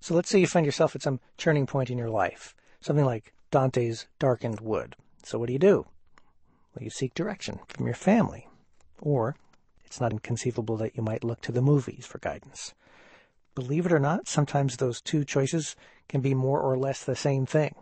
So let's say you find yourself at some turning point in your life, something like Dante's darkened wood. So what do? Well, you seek direction from your family. Or it's not inconceivable that you might look to the movies for guidance. Believe it or not, sometimes those two choices can be more or less the same thing.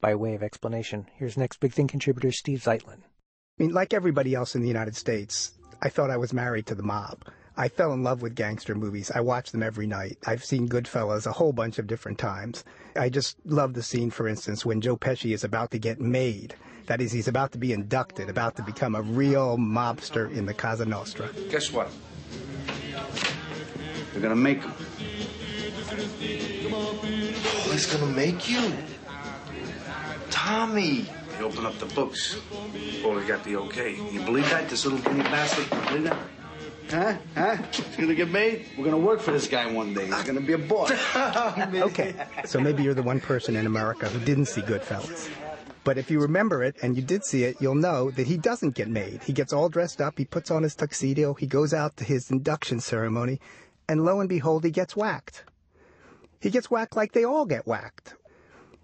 By way of explanation, here's Next Big Thing contributor Steve Zeitlin. I mean, like everybody else in the United States, I thought I was married to the mob. I fell in love with gangster movies. I watch them every night. I've seen Goodfellas a whole bunch of different times. I just love the scene, for instance, when Joe Pesci is about to get made. That is, he's about to be inducted, about to become a real mobster in the Casa Nostra. Guess what? They're gonna make him. Oh, he's gonna make you? Tommy! They open up the books. Only got the okay. You believe that? This little guinea bastard? You believe that? Huh? He's gonna get made? We're gonna work for this guy one day. He's gonna be a boss. Okay, so maybe you're the one person in America who didn't see Goodfellas. But if you remember it, and you did see it, you'll know that he doesn't get made. He gets all dressed up, he puts on his tuxedo, he goes out to his induction ceremony, and lo and behold, he gets whacked. He gets whacked like they all get whacked.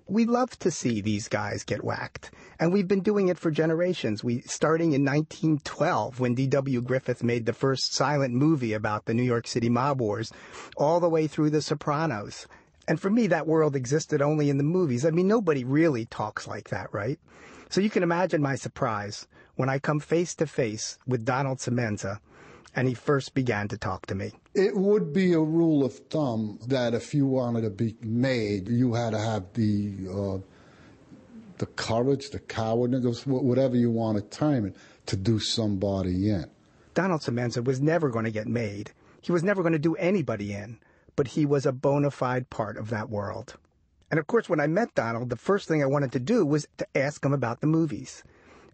We love to see these guys get whacked, and we've been doing it for generations. Starting in 1912, when D.W. Griffith made the first silent movie about the New York City mob wars, all the way through The Sopranos. And for me, that world existed only in the movies. I mean, nobody really talks like that, right? So you can imagine my surprise when I come face to face with Donald Semenza, and he first began to talk to me. It would be a rule of thumb that if you wanted to be made, you had to have the courage, the cowardness, whatever you want to term it, to do somebody in. Donald Semenza was never going to get made. He was never going to do anybody in, but he was a bona fide part of that world. And of course, when I met Donald, the first thing I wanted to do was to ask him about the movies.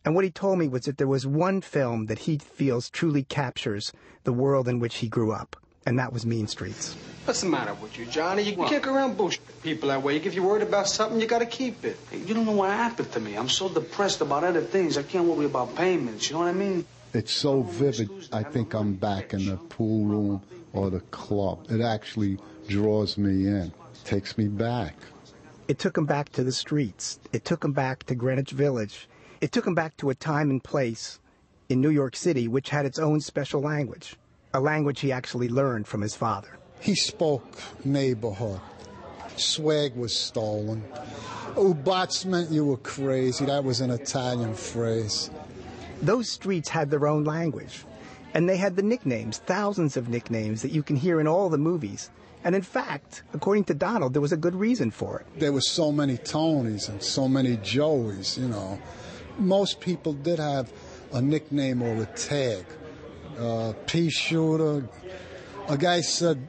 And what he told me was that there was one film that he feels truly captures the world in which he grew up, and that was Mean Streets. What's the matter with you, Johnny? You can't go around bullshit people that way. If you're worried about something, you gotta keep it. Hey, you don't know what happened to me. I'm so depressed about other things. I can't worry about payments. You know what I mean? It's so vivid. I think I'm back in the pool room or the club. It actually draws me in, takes me back. It took him back to the streets. It took him back to Greenwich Village. It took him back to a time and place in New York City which had its own special language, a language he actually learned from his father. He spoke neighborhood. Swag was stolen. Ubats meant you were crazy. That was an Italian phrase. Those streets had their own language, and they had the nicknames, thousands of nicknames that you can hear in all the movies. And in fact, according to Donald, there was a good reason for it. There were so many Tonys and so many Joeys, you know. Most people did have a nickname or a tag. Pea shooter. A guy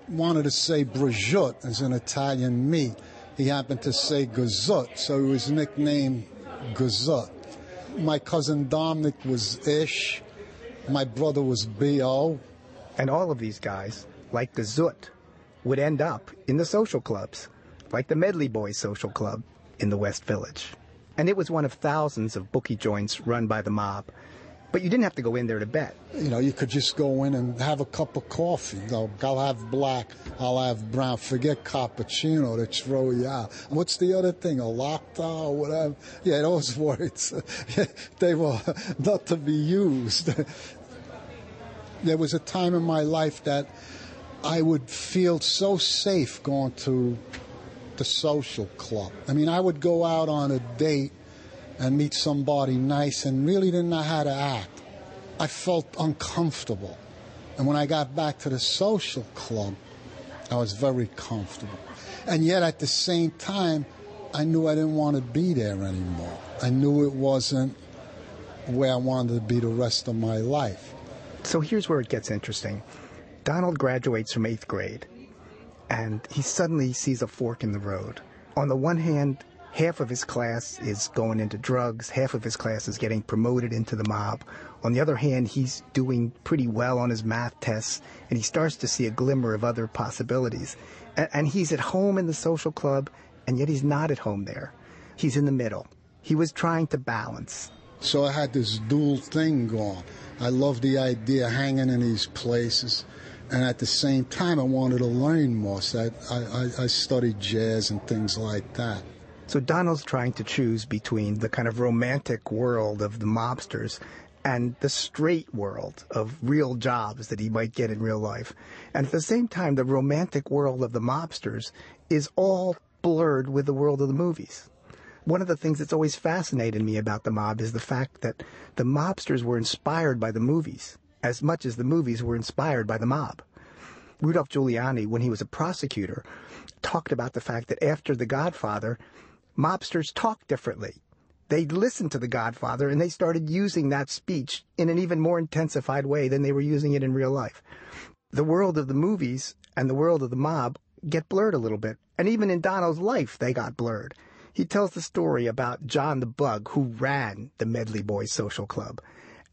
wanted to say prosciutto as an Italian meat. He happened to say gazoot, so he was nicknamed Gazoot. My cousin Dominic was Ish. My brother was B.O. And all of these guys, like Gazoot, would end up in the social clubs, like the Medley Boys Social Club in the West Village. And it was one of thousands of bookie joints run by the mob. But you didn't have to go in there to bet. You know, you could just go in and have a cup of coffee. You know, I'll have black, I'll have brown. Forget cappuccino to throw you out. What's the other thing, a latte or whatever? Yeah, those words, they were not to be used. There was a time in my life that I would feel so safe going to the social club. I mean, I would go out on a date and meet somebody nice and really didn't know how to act. I felt uncomfortable. And when I got back to the social club, I was very comfortable. And yet at the same time, I knew I didn't want to be there anymore. I knew it wasn't where I wanted to be the rest of my life. So here's where it gets interesting. Donald graduates from 8th grade, and he suddenly sees a fork in the road. On the one hand, half of his class is going into drugs, half of his class is getting promoted into the mob. On the other hand, he's doing pretty well on his math tests, and he starts to see a glimmer of other possibilities. And he's at home in the social club, and yet he's not at home there. He's in the middle. He was trying to balance. So I had this dual thing going. I love the idea of hanging in these places, And at the same time, I wanted to learn more, so I studied jazz and things like that. So Donald's trying to choose between the kind of romantic world of the mobsters and the straight world of real jobs that he might get in real life. And at the same time, the romantic world of the mobsters is all blurred with the world of the movies. One of the things that's always fascinated me about the mob is the fact that the mobsters were inspired by the movies as much as the movies were inspired by the mob. Rudolph Giuliani, when he was a prosecutor, talked about the fact that after The Godfather, mobsters talked differently. They listened to The Godfather, and they started using that speech in an even more intensified way than they were using it in real life. The world of the movies and the world of the mob get blurred a little bit, and even in Donald's life, they got blurred. He tells the story about John the Bug, who ran the Medley Boys Social Club.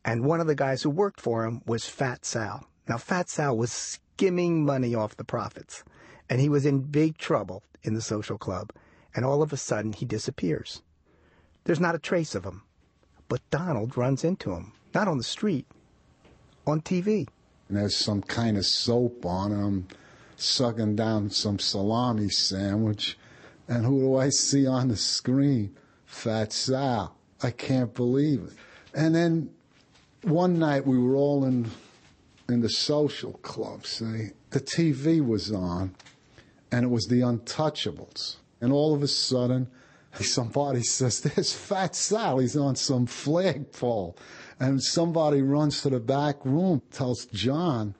And one of the guys who worked for him was Fat Sal. Now, Fat Sal was skimming money off the profits, and he was in big trouble in the social club. And all of a sudden, he disappears. There's not a trace of him. But Donald runs into him, not on the street, on TV. And there's some kind of soap on, and I'm sucking down some salami sandwich. And who do I see on the screen? Fat Sal. I can't believe it. And then one night we were all in the social club, see. The TV was on, and it was The Untouchables. And all of a sudden, somebody says, there's Fat Sal. He's on some flagpole. And somebody runs to the back room, tells John.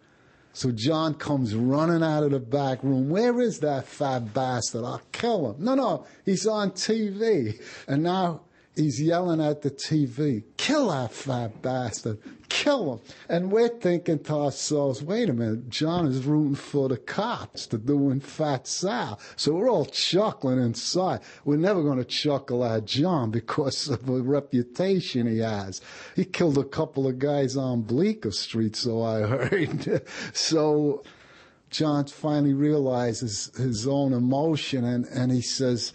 So John comes running out of the back room. Where is that fat bastard? I'll kill him. No, he's on TV. And now he's yelling at the TV, kill that fat bastard, kill him. And we're thinking to ourselves, wait a minute, John is rooting for the cops to doing Fat Sal. So we're all chuckling inside. We're never going to chuckle at John because of the reputation he has. He killed a couple of guys on Bleecker Street, so I heard. So John finally realizes his own emotion, and he says,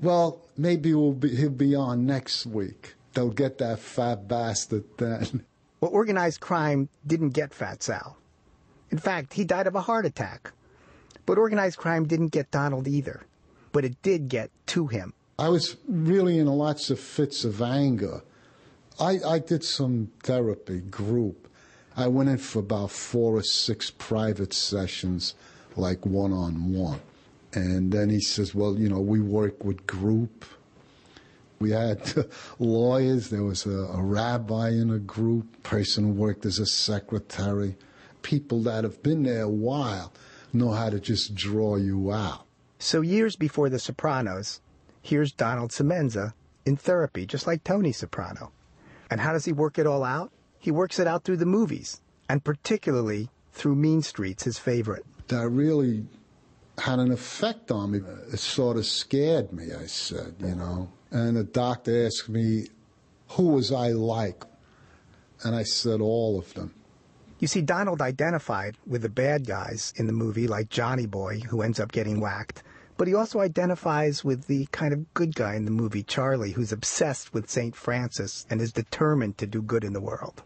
well, maybe he'll be on next week. They'll get that fat bastard then. Well, organized crime didn't get Fat Sal. In fact, he died of a heart attack. But organized crime didn't get Donald either. But it did get to him. I was really in lots of fits of anger. I did some therapy group. I went in for about 4 or 6 private sessions, like one-on-one. And then he says, well, we work with group. We had lawyers. There was a rabbi in a group, person who worked as a secretary. People that have been there a while know how to just draw you out. So years before The Sopranos, here's Donald Semenza in therapy, just like Tony Soprano. And how does he work it all out? He works it out through the movies, and particularly through Mean Streets, his favorite. That really had an effect on me. It sort of scared me, I said, And the doctor asked me, who was I like? And I said, all of them. You see, Donald identified with the bad guys in the movie, like Johnny Boy, who ends up getting whacked. But he also identifies with the kind of good guy in the movie, Charlie, who's obsessed with St. Francis and is determined to do good in the world.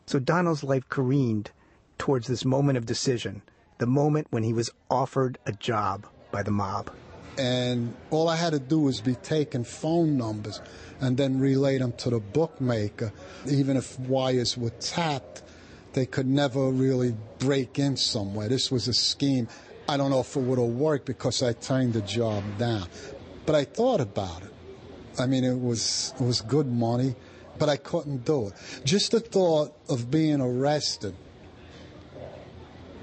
So Donald's life careened towards this moment of decision, the moment when he was offered a job by the mob. And all I had to do was be taking phone numbers and then relay them to the bookmaker. Even if wires were tapped, they could never really break in somewhere. This was a scheme. I don't know if it would have worked because I turned the job down. But I thought about it. I mean, it was good money, but I couldn't do it. Just the thought of being arrested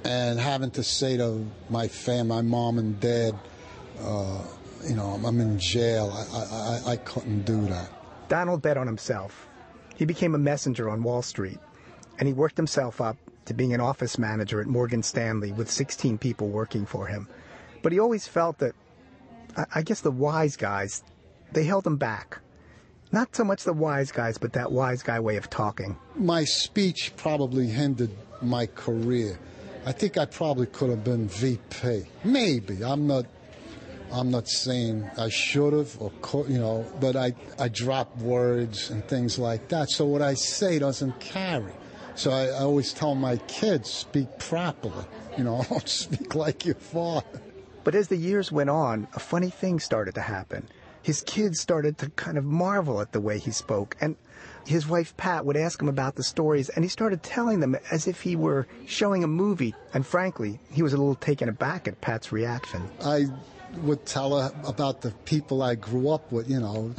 and having to say to my family, my mom and dad, I'm in jail. I couldn't do that. Donald bet on himself. He became a messenger on Wall Street, and he worked himself up to being an office manager at Morgan Stanley with 16 people working for him. But he always felt that, I guess the wise guys, they held him back. Not so much the wise guys, but that wise guy way of talking. My speech probably hindered my career. I think I probably could have been VP. Maybe. I'm not saying I should have or could, but I drop words and things like that. So what I say doesn't carry. So I always tell my kids, speak properly. Don't speak like your father. But as the years went on, a funny thing started to happen. His kids started to kind of marvel at the way he spoke, and his wife Pat would ask him about the stories, and he started telling them as if he were showing a movie. And frankly, he was a little taken aback at Pat's reaction. I would tell her about the people I grew up with,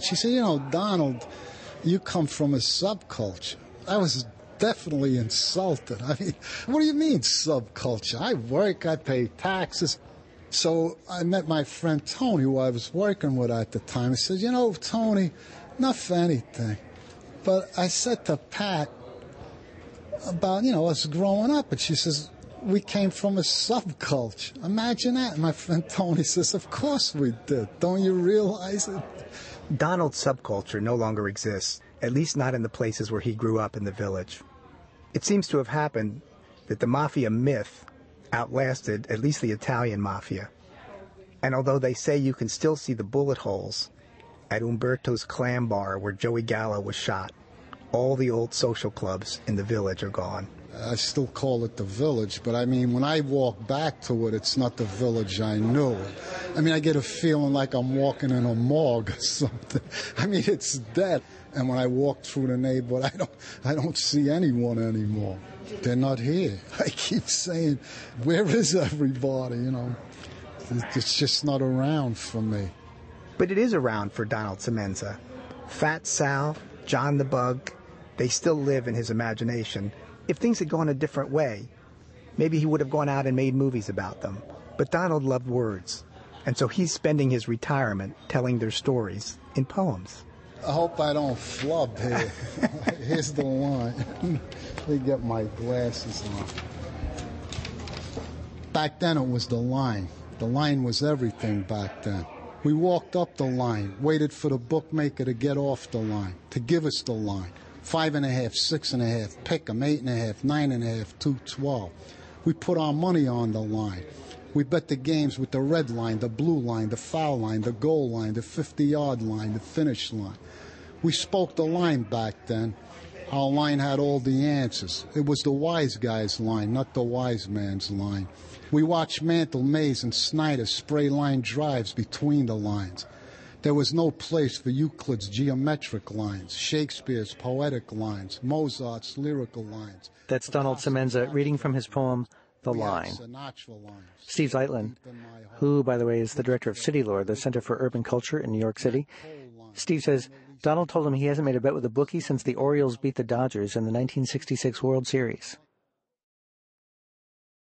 She said, Donald, you come from a subculture. I was definitely insulted. I mean, what do you mean subculture? I work, I pay taxes. So I met my friend Tony, who I was working with at the time. He said, Tony, not for anything, but I said to Pat about, us growing up, and she says, we came from a subculture. Imagine that. And my friend Tony says, of course we did. Don't you realize it? Donald's subculture no longer exists, at least not in the places where he grew up in the village. It seems to have happened that the mafia myth outlasted at least the Italian mafia. And although they say you can still see the bullet holes at Umberto's clam bar where Joey Gallo was shot, all the old social clubs in the village are gone. I still call it the village, but I mean, when I walk back to it, it's not the village I knew. I mean, I get a feeling like I'm walking in a morgue or something. I mean, it's dead. And when I walk through the neighborhood, I don't see anyone anymore. They're not here. I keep saying, where is everybody, It's just not around for me. But it is around for Donald Semenza. Fat Sal, John the Bug, they still live in his imagination. If things had gone a different way, maybe he would have gone out and made movies about them. But Donald loved words, and so he's spending his retirement telling their stories in poems. I hope I don't flub here. Here's the line. Let me get my glasses on. Back then it was the line. The line was everything back then. We walked up the line, waited for the bookmaker to get off the line, to give us the line. 5.5, 6.5, pick 'em, 8.5, 9.5, 2.12. We put our money on the line. We bet the games with the red line, the blue line, the foul line, the goal line, the 50-yard line, the finish line. We spoke the line back then. Our line had all the answers. It was the wise guy's line, not the wise man's line. We watched Mantle, Mays, and Snyder spray line drives between the lines. There was no place for Euclid's geometric lines, Shakespeare's poetic lines, Mozart's lyrical lines. That's Donald Semenza reading from his poem, The Line. Steve Zeitlin, who, by the way, is the director of CityLore, the Center for Urban Culture in New York City. Steve says Donald told him he hasn't made a bet with a bookie since the Orioles beat the Dodgers in the 1966 World Series.